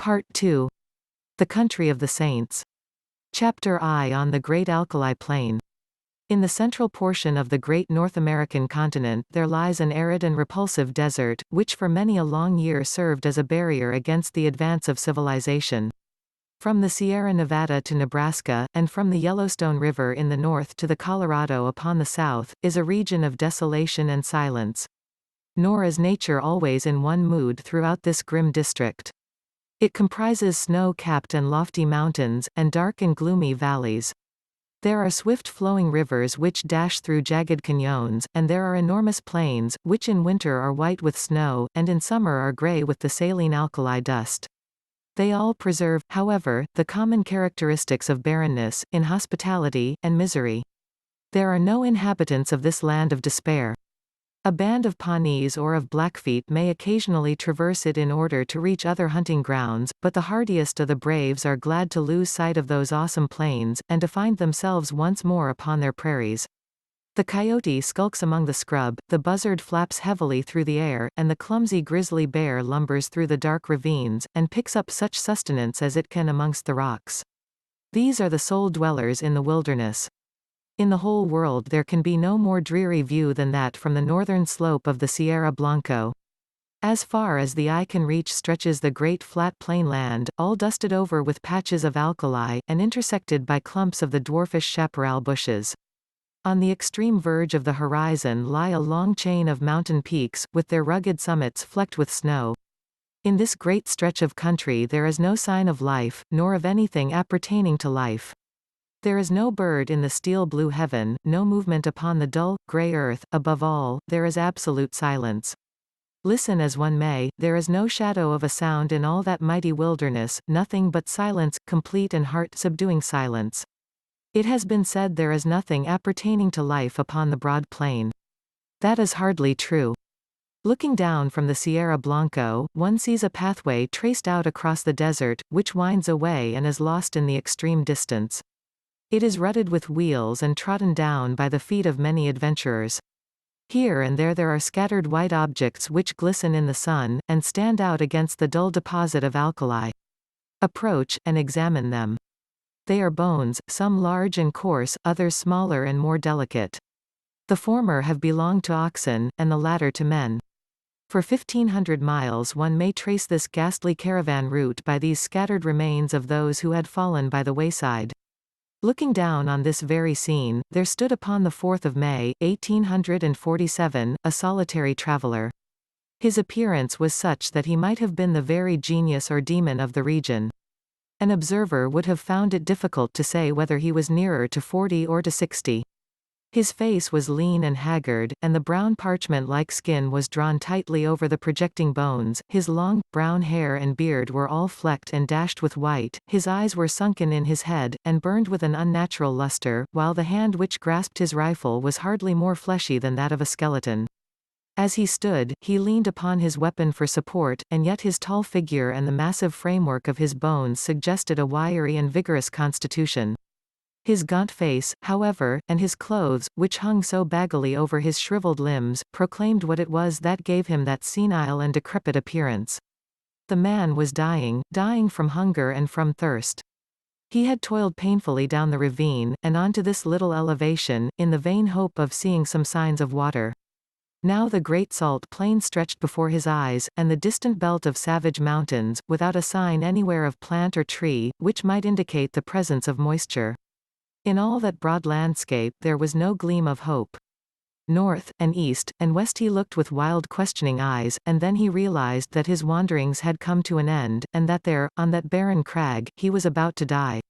Part 2. The Country of the Saints. Chapter I on the Great Alkali Plain. In the central portion of the great North American continent there lies an arid and repulsive desert, which for many a long year served as a barrier against the advance of civilization. From the Sierra Nevada to Nebraska, and from the Yellowstone River in the north to the Colorado upon the south, is a region of desolation and silence. Nor is nature always in one mood throughout this grim district. It comprises snow-capped and lofty mountains, and dark and gloomy valleys. There are swift-flowing rivers which dash through jagged canyons, and there are enormous plains, which in winter are white with snow, and in summer are gray with the saline alkali dust. They all preserve, however, the common characteristics of barrenness, inhospitality, and misery. There are no inhabitants of this land of despair. A band of Pawnees or of Blackfeet may occasionally traverse it in order to reach other hunting grounds, but the hardiest of the braves are glad to lose sight of those awesome plains, and to find themselves once more upon their prairies. The coyote skulks among the scrub, the buzzard flaps heavily through the air, and the clumsy grizzly bear lumbers through the dark ravines, and picks up such sustenance as it can amongst the rocks. These are the sole dwellers in the wilderness. In the whole world there can be no more dreary view than that from the northern slope of the Sierra Blanco. As far as the eye can reach stretches the great flat plain land, all dusted over with patches of alkali, and intersected by clumps of the dwarfish chaparral bushes. On the extreme verge of the horizon lie a long chain of mountain peaks, with their rugged summits flecked with snow. In this great stretch of country there is no sign of life, nor of anything appertaining to life. There is no bird in the steel-blue heaven, no movement upon the dull, grey earth, above all, there is absolute silence. Listen as one may, there is no shadow of a sound in all that mighty wilderness, nothing but silence, complete and heart-subduing silence. It has been said there is nothing appertaining to life upon the broad plain. That is hardly true. Looking down from the Sierra Blanco, one sees a pathway traced out across the desert, which winds away and is lost in the extreme distance. It is rutted with wheels and trodden down by the feet of many adventurers. Here and there are scattered white objects which glisten in the sun, and stand out against the dull deposit of alkali. Approach, and examine them. They are bones, some large and coarse, others smaller and more delicate. The former have belonged to oxen, and the latter to men. For 1,500 miles one may trace this ghastly caravan route by these scattered remains of those who had fallen by the wayside. Looking down on this very scene, there stood upon the 4th of May, 1847, a solitary traveler. His appearance was such that he might have been the very genius or demon of the region. An observer would have found it difficult to say whether he was nearer to 40 or to 60. His face was lean and haggard, and the brown parchment-like skin was drawn tightly over the projecting bones, his long, brown hair and beard were all flecked and dashed with white, his eyes were sunken in his head, and burned with an unnatural luster, while the hand which grasped his rifle was hardly more fleshy than that of a skeleton. As he stood, he leaned upon his weapon for support, and yet his tall figure and the massive framework of his bones suggested a wiry and vigorous constitution. His gaunt face, however, and his clothes, which hung so baggily over his shriveled limbs, proclaimed what it was that gave him that senile and decrepit appearance. The man was dying from hunger and from thirst. He had toiled painfully down the ravine, and on to this little elevation, in the vain hope of seeing some signs of water. Now the great salt plain stretched before his eyes, and the distant belt of savage mountains, without a sign anywhere of plant or tree, which might indicate the presence of moisture. In all that broad landscape there was no gleam of hope. North, and east, and west he looked with wild questioning eyes, and then he realized that his wanderings had come to an end, and that there, on that barren crag, he was about to die.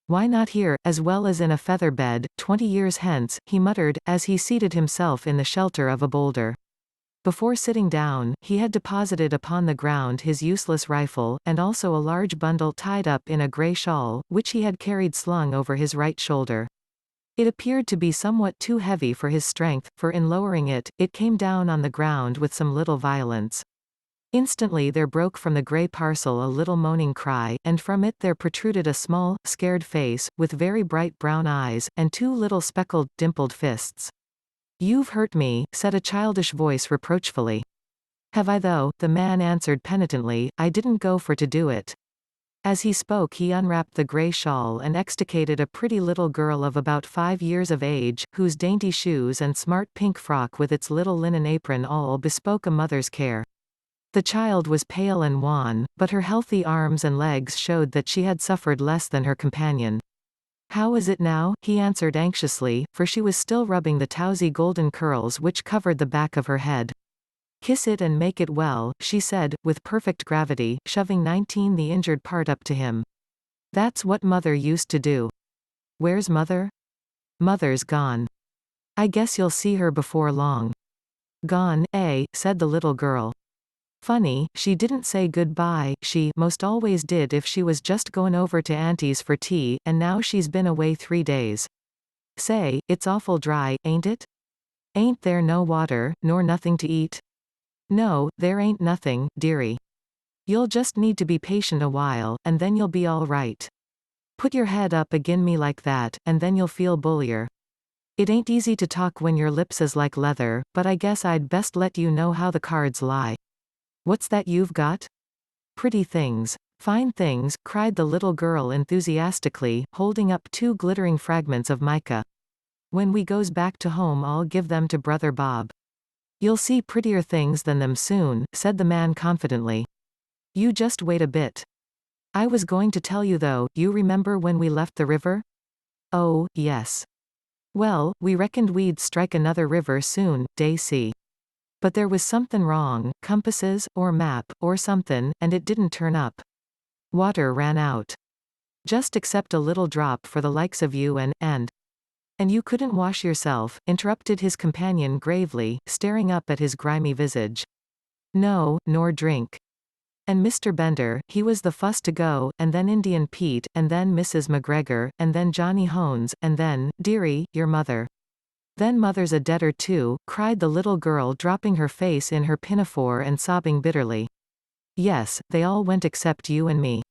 Why not here, as well as in a feather bed, 20 years hence, he muttered, as he seated himself in the shelter of a boulder. Before sitting down, he had deposited upon the ground his useless rifle, and also a large bundle tied up in a grey shawl, which he had carried slung over his right shoulder. It appeared to be somewhat too heavy for his strength, for in lowering it, it came down on the ground with some little violence. Instantly there broke from the grey parcel a little moaning cry, and from it there protruded a small, scared face, with very bright brown eyes, and two little speckled, dimpled fists. "You've hurt me," said a childish voice reproachfully. "Have I though?" the man answered penitently. "I didn't go for to do it. As he spoke he unwrapped the grey shawl and extricated a pretty little girl of about 5 years of age, whose dainty shoes and smart pink frock with its little linen apron all bespoke a mother's care. The child was pale and wan, but her healthy arms and legs showed that she had suffered less than her companion. "How is it now?" he answered anxiously, for she was still rubbing the towsy golden curls which covered the back of her head. "Kiss it and make it well," she said, with perfect gravity, shoving the injured part up to him. "That's what Mother used to do." "Where's Mother?" "Mother's gone. I guess you'll see her before long." "Gone, eh?" said the little girl. "Funny, she didn't say goodbye, she most always did if she was just goin' over to Auntie's for tea, and now she's been away 3 days. Say, it's awful dry, ain't it? Ain't there no water, nor nothing to eat?" "No, there ain't nothing, dearie. You'll just need to be patient a while, and then you'll be all right. Put your head up agin me like that, and then you'll feel bullier. It ain't easy to talk when your lips is like leather, but I guess I'd best let you know how the cards lie. What's that you've got?" "Pretty things. Fine things," cried the little girl enthusiastically, holding up 2 glittering fragments of mica. "When we goes back to home I'll give them to Brother Bob." "You'll see prettier things than them soon," said the man confidently. "You just wait a bit. I was going to tell you though, you remember when we left the river?" "Oh, yes. Well, we reckoned we'd strike another river soon, day see. But there was somethin' wrong, compasses, or map, or somethin', and it didn't turn up. Water ran out. Just except a little drop for the likes of you and you couldn't wash yourself," interrupted his companion gravely, staring up at his grimy visage. "No, nor drink. And Mr. Bender, he was the fust to go, and then Indian Pete, and then Mrs. McGregor, and then Johnny Hones, and then, dearie, your mother." "Then Mother's a deader too," cried the little girl dropping her face in her pinafore and sobbing bitterly. "Yes, they all went except you and me.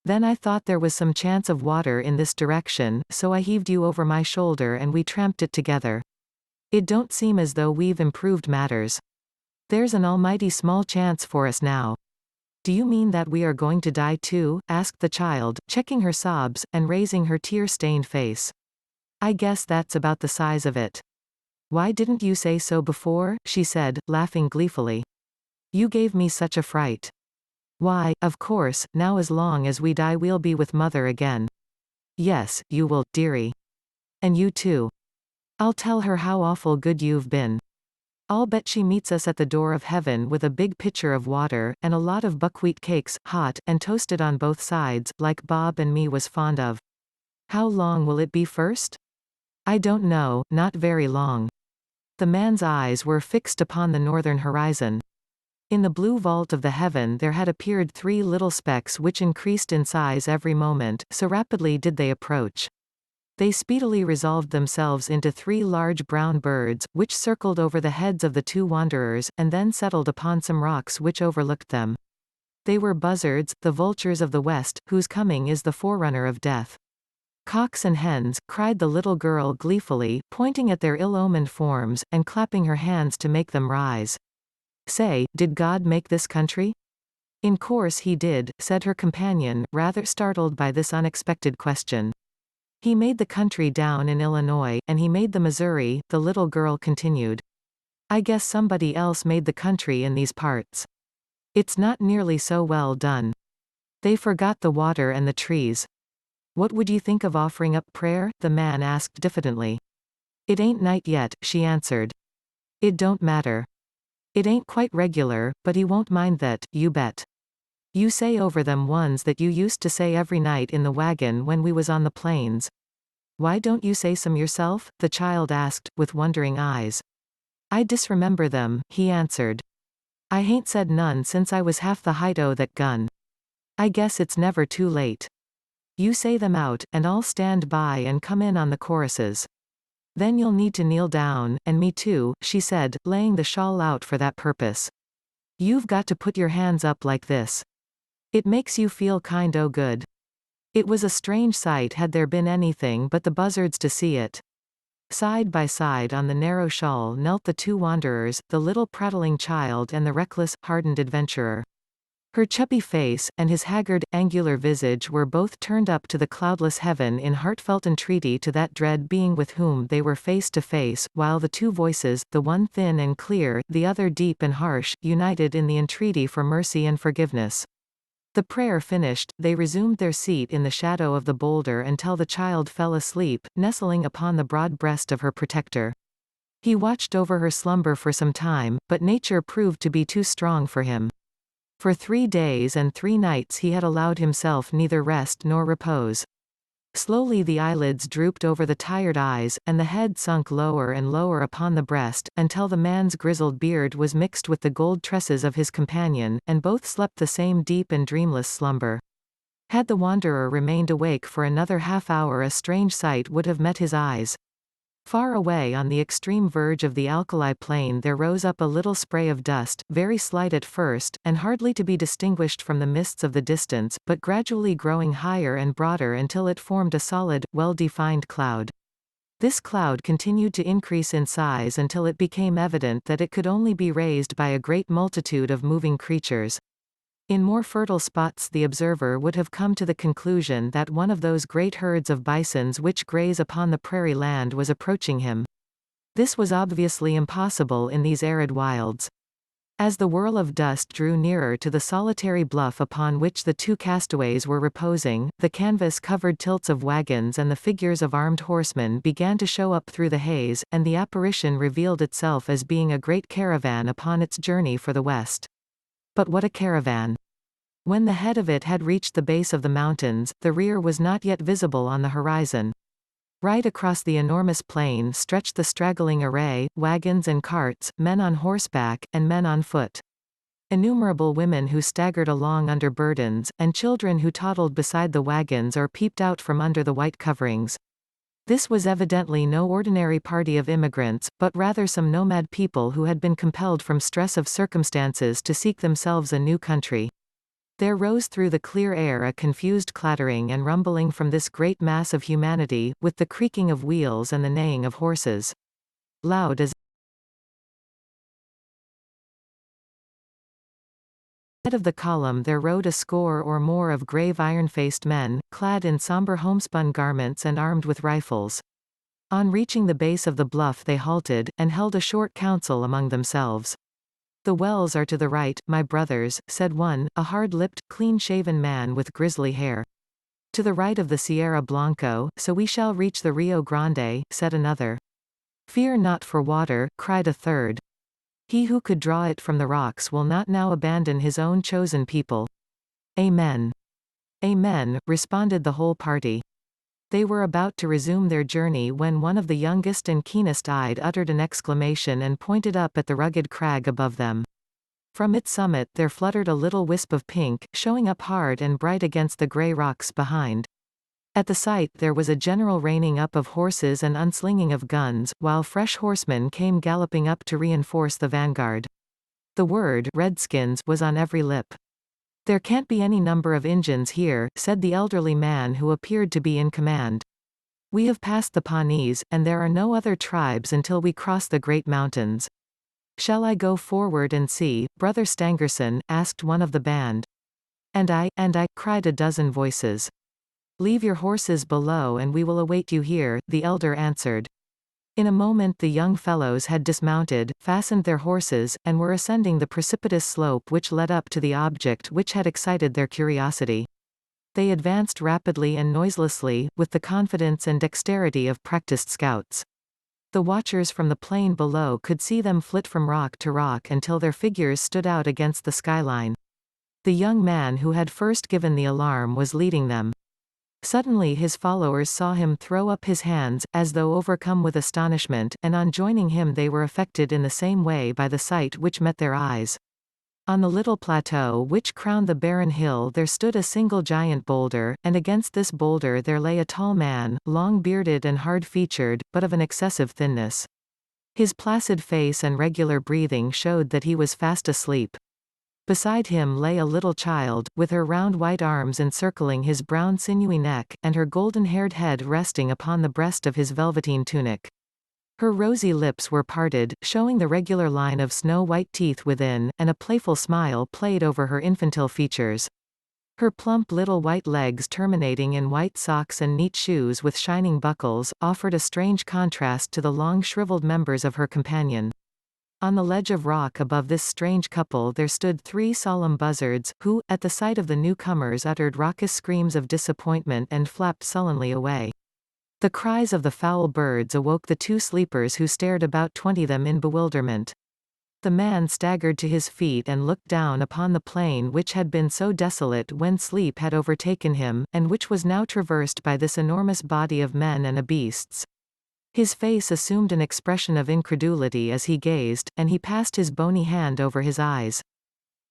Then I thought there was some chance of water in this direction, so I heaved you over my shoulder and we tramped it together. It don't seem as though we've improved matters. There's an almighty small chance for us now." "Do you mean that we are going to die too?" asked the child, checking her sobs, and raising her tear-stained face. "I guess that's about the size of it." "Why didn't you say so before?" she said, laughing gleefully. "You gave me such a fright. Why, of course, now as long as we die we'll be with Mother again." "Yes, you will, dearie. And you too. I'll tell her how awful good you've been. I'll bet she meets us at the door of heaven with a big pitcher of water, and a lot of buckwheat cakes, hot, and toasted on both sides, like Bob and me was fond of. How long will it be first?" "I don't know, not very long." The man's eyes were fixed upon the northern horizon. In the blue vault of the heaven there had appeared 3 little specks which increased in size every moment, so rapidly did they approach. They speedily resolved themselves into 3 large brown birds, which circled over the heads of the 2 wanderers, and then settled upon some rocks which overlooked them. They were buzzards, the vultures of the west, whose coming is the forerunner of death. "Cocks and hens," cried the little girl gleefully, pointing at their ill-omened forms, and clapping her hands to make them rise. "Say, did God make this country?" "In course he did," said her companion, rather startled by this unexpected question. "He made the country down in Illinois, and he made the Missouri," the little girl continued. "I guess somebody else made the country in these parts. It's not nearly so well done. They forgot the water and the trees." "What would you think of offering up prayer?" the man asked diffidently. "It ain't night yet," she answered. "It don't matter. It ain't quite regular, but he won't mind that, you bet. You say over them ones that you used to say every night in the wagon when we was on the plains." "Why don't you say some yourself?" the child asked, with wondering eyes. "I disremember them," he answered. "I hain't said none since I was half the height o' that gun. I guess it's never too late. You say them out, and I'll stand by and come in on the choruses. Then you'll need to kneel down, and me too," she said, laying the shawl out for that purpose. "You've got to put your hands up like this. It makes you feel kind o' good." It was a strange sight had there been anything but the buzzards to see it. Side by side on the narrow shawl knelt the 2 wanderers, the little prattling child and the reckless, hardened adventurer. Her chubby face, and his haggard, angular visage were both turned up to the cloudless heaven in heartfelt entreaty to that dread being with whom they were face to face, while the two voices, the one thin and clear, the other deep and harsh, united in the entreaty for mercy and forgiveness. The prayer finished, they resumed their seat in the shadow of the boulder until the child fell asleep, nestling upon the broad breast of her protector. He watched over her slumber for some time, but nature proved to be too strong for him. For 3 days and 3 nights he had allowed himself neither rest nor repose. Slowly the eyelids drooped over the tired eyes, and the head sunk lower and lower upon the breast, until the man's grizzled beard was mixed with the gold tresses of his companion, and both slept the same deep and dreamless slumber. Had the wanderer remained awake for another half-hour, a strange sight would have met his eyes. Far away on the extreme verge of the alkali plain there rose up a little spray of dust, very slight at first, and hardly to be distinguished from the mists of the distance, but gradually growing higher and broader until it formed a solid, well-defined cloud. This cloud continued to increase in size until it became evident that it could only be raised by a great multitude of moving creatures. In more fertile spots the observer would have come to the conclusion that one of those great herds of bisons which graze upon the prairie land was approaching him. This was obviously impossible in these arid wilds. As the whirl of dust drew nearer to the solitary bluff upon which the two castaways were reposing, the canvas-covered tilts of wagons and the figures of armed horsemen began to show up through the haze, and the apparition revealed itself as being a great caravan upon its journey for the west. But what a caravan! When the head of it had reached the base of the mountains, the rear was not yet visible on the horizon. Right across the enormous plain stretched the straggling array, wagons and carts, men on horseback, and men on foot. Innumerable women who staggered along under burdens, and children who toddled beside the wagons or peeped out from under the white coverings. This was evidently no ordinary party of immigrants, but rather some nomad people who had been compelled from stress of circumstances to seek themselves a new country. There rose through the clear air a confused clattering and rumbling from this great mass of humanity, with the creaking of wheels and the neighing of horses. Loud as At the head of the column there rode a score or more of grave iron-faced men, clad in somber homespun garments and armed with rifles. On reaching the base of the bluff they halted, and held a short council among themselves. "The wells are to the right, my brothers," said one, a hard-lipped, clean-shaven man with grizzly hair. "To the right of the Sierra Blanco, so we shall reach the Rio Grande," said another. "Fear not for water," cried a third. "He who could draw it from the rocks will not now abandon his own chosen people." "Amen." "Amen," responded the whole party. They were about to resume their journey when one of the youngest and keenest-eyed uttered an exclamation and pointed up at the rugged crag above them. From its summit there fluttered a little wisp of pink, showing up hard and bright against the grey rocks behind. At the sight there was a general reining up of horses and unslinging of guns, while fresh horsemen came galloping up to reinforce the vanguard. The word "Redskins" was on every lip. "There can't be any number of Injuns here," said the elderly man who appeared to be in command. "We have passed the Pawnees, and there are no other tribes until we cross the great mountains." "Shall I go forward and see, Brother Stangerson?" asked one of the band. And I," cried a dozen voices. "Leave your horses below and we will await you here," the elder answered. In a moment the young fellows had dismounted, fastened their horses, and were ascending the precipitous slope which led up to the object which had excited their curiosity. They advanced rapidly and noiselessly, with the confidence and dexterity of practiced scouts. The watchers from the plain below could see them flit from rock to rock until their figures stood out against the skyline. The young man who had first given the alarm was leading them. Suddenly his followers saw him throw up his hands, as though overcome with astonishment, and on joining him they were affected in the same way by the sight which met their eyes. On the little plateau which crowned the barren hill there stood a single giant boulder, and against this boulder there lay a tall man, long-bearded and hard-featured, but of an excessive thinness. His placid face and regular breathing showed that he was fast asleep. Beside him lay a little child, with her round white arms encircling his brown sinewy neck, and her golden-haired head resting upon the breast of his velveteen tunic. Her rosy lips were parted, showing the regular line of snow-white teeth within, and a playful smile played over her infantile features. Her plump little white legs terminating in white socks and neat shoes with shining buckles, offered a strange contrast to the long shriveled members of her companion. On the ledge of rock above this strange couple there stood 3 solemn buzzards, who, at the sight of the newcomers uttered raucous screams of disappointment and flapped sullenly away. The cries of the foul birds awoke the 2 sleepers who stared about 20 them in bewilderment. The man staggered to his feet and looked down upon the plain which had been so desolate when sleep had overtaken him, and which was now traversed by this enormous body of men and beasts. His face assumed an expression of incredulity as he gazed, and he passed his bony hand over his eyes.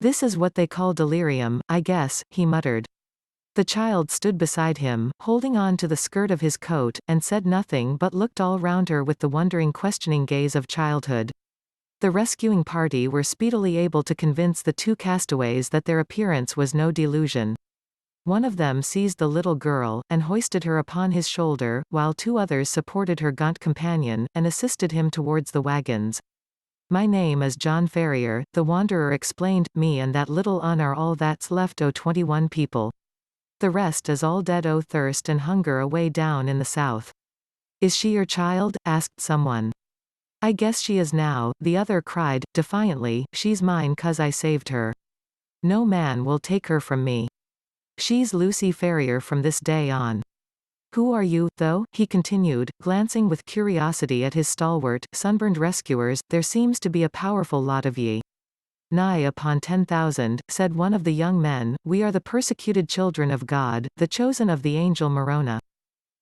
"This is what they call delirium, I guess," he muttered. The child stood beside him, holding on to the skirt of his coat, and said nothing but looked all round her with the wondering questioning gaze of childhood. The rescuing party were speedily able to convince the 2 castaways that their appearance was no delusion. One of them seized the little girl, and hoisted her upon his shoulder, while 2 others supported her gaunt companion, and assisted him towards the wagons. "My name is John Ferrier," the wanderer explained. "Me and that little un are all that's left o' 21 people. The rest is all dead o' thirst and hunger away down in the south." "Is she your child?" asked someone. "I guess she is now," the other cried, defiantly. "She's mine 'cause I saved her. No man will take her from me. She's Lucy Ferrier from this day on. Who are you, though?" he continued, glancing with curiosity at his stalwart, sunburned rescuers. "There seems to be a powerful lot of ye." "Nigh upon 10,000, said one of the young men. "We are the persecuted children of God, the chosen of the angel Moroni."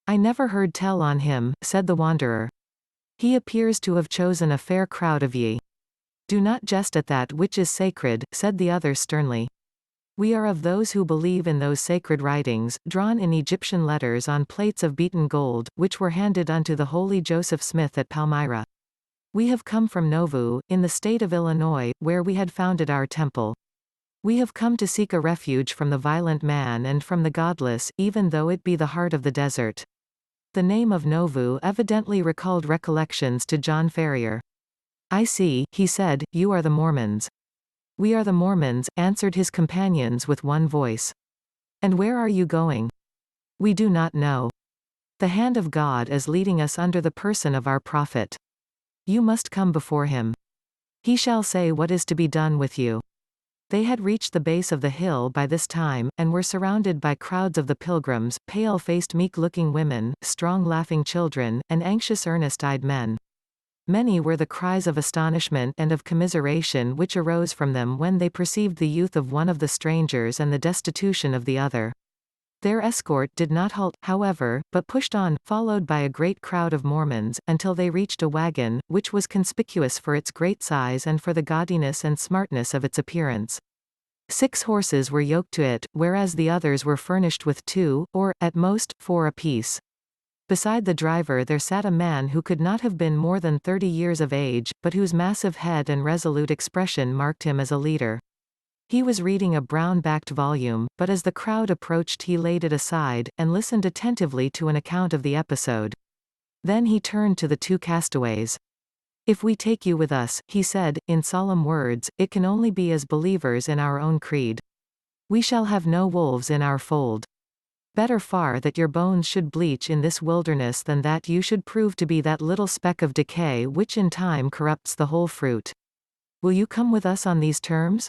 "I never heard tell on him," said the wanderer. "He appears to have chosen a fair crowd of ye." "Do not jest at that which is sacred," said the other sternly. "We are of those who believe in those sacred writings, drawn in Egyptian letters on plates of beaten gold, which were handed unto the holy Joseph Smith at Palmyra. We have come from Nauvoo, in the state of Illinois, where we had founded our temple. We have come to seek a refuge from the violent man and from the godless, even though it be the heart of the desert." The name of Nauvoo evidently recalled recollections to John Ferrier. "I see," he said, "you are the Mormons." "We are the Mormons," answered his companions with one voice. "And where are you going?" "We do not know. The hand of God is leading us under the person of our prophet. You must come before him. He shall say what is to be done with you." They had reached the base of the hill by this time, and were surrounded by crowds of the pilgrims, pale-faced meek-looking women, strong laughing children, and anxious earnest-eyed men. Many were the cries of astonishment and of commiseration which arose from them when they perceived the youth of one of the strangers and the destitution of the other. Their escort did not halt, however, but pushed on, followed by a great crowd of Mormons, until they reached a wagon, which was conspicuous for its great size and for the gaudiness and smartness of its appearance. 6 horses were yoked to it, whereas the others were furnished with 2, or, at most, 4 apiece. Beside the driver there sat a man who could not have been more than 30 years of age, but whose massive head and resolute expression marked him as a leader. He was reading a brown-backed volume, but as the crowd approached he laid it aside, and listened attentively to an account of the episode. Then he turned to the 2 castaways. "If we take you with us," he said, in solemn words, "it can only be as believers in our own creed. We shall have no wolves in our fold. Better far that your bones should bleach in this wilderness than that you should prove to be that little speck of decay which in time corrupts the whole fruit. Will you come with us on these terms?"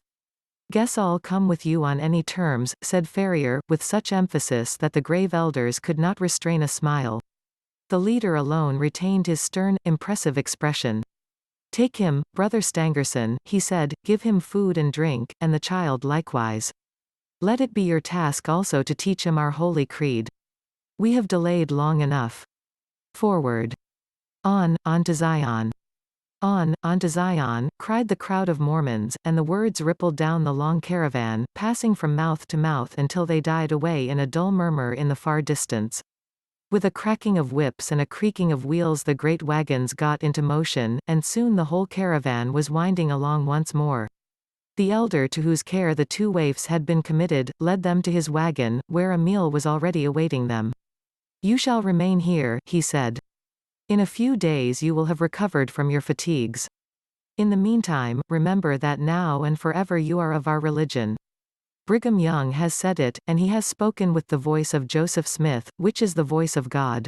"Guess I'll come with you on any terms," said Ferrier, with such emphasis that the grave elders could not restrain a smile. The leader alone retained his stern, impressive expression. "Take him, Brother Stangerson," he said, "give him food and drink, and the child likewise. Let it be your task also to teach him our holy creed. We have delayed long enough. Forward. On to Zion. On to Zion," cried the crowd of Mormons, and the words rippled down the long caravan, passing from mouth to mouth until they died away in a dull murmur in the far distance. With a cracking of whips and a creaking of wheels the great wagons got into motion, and soon the whole caravan was winding along once more. The elder to whose care the 2 waifs had been committed, led them to his wagon, where a meal was already awaiting them. "You shall remain here," he said. In a few days you will have recovered from your fatigues. In the meantime, remember that now and forever you are of our religion. Brigham Young has said it, and he has spoken with the voice of Joseph Smith, which is the voice of God.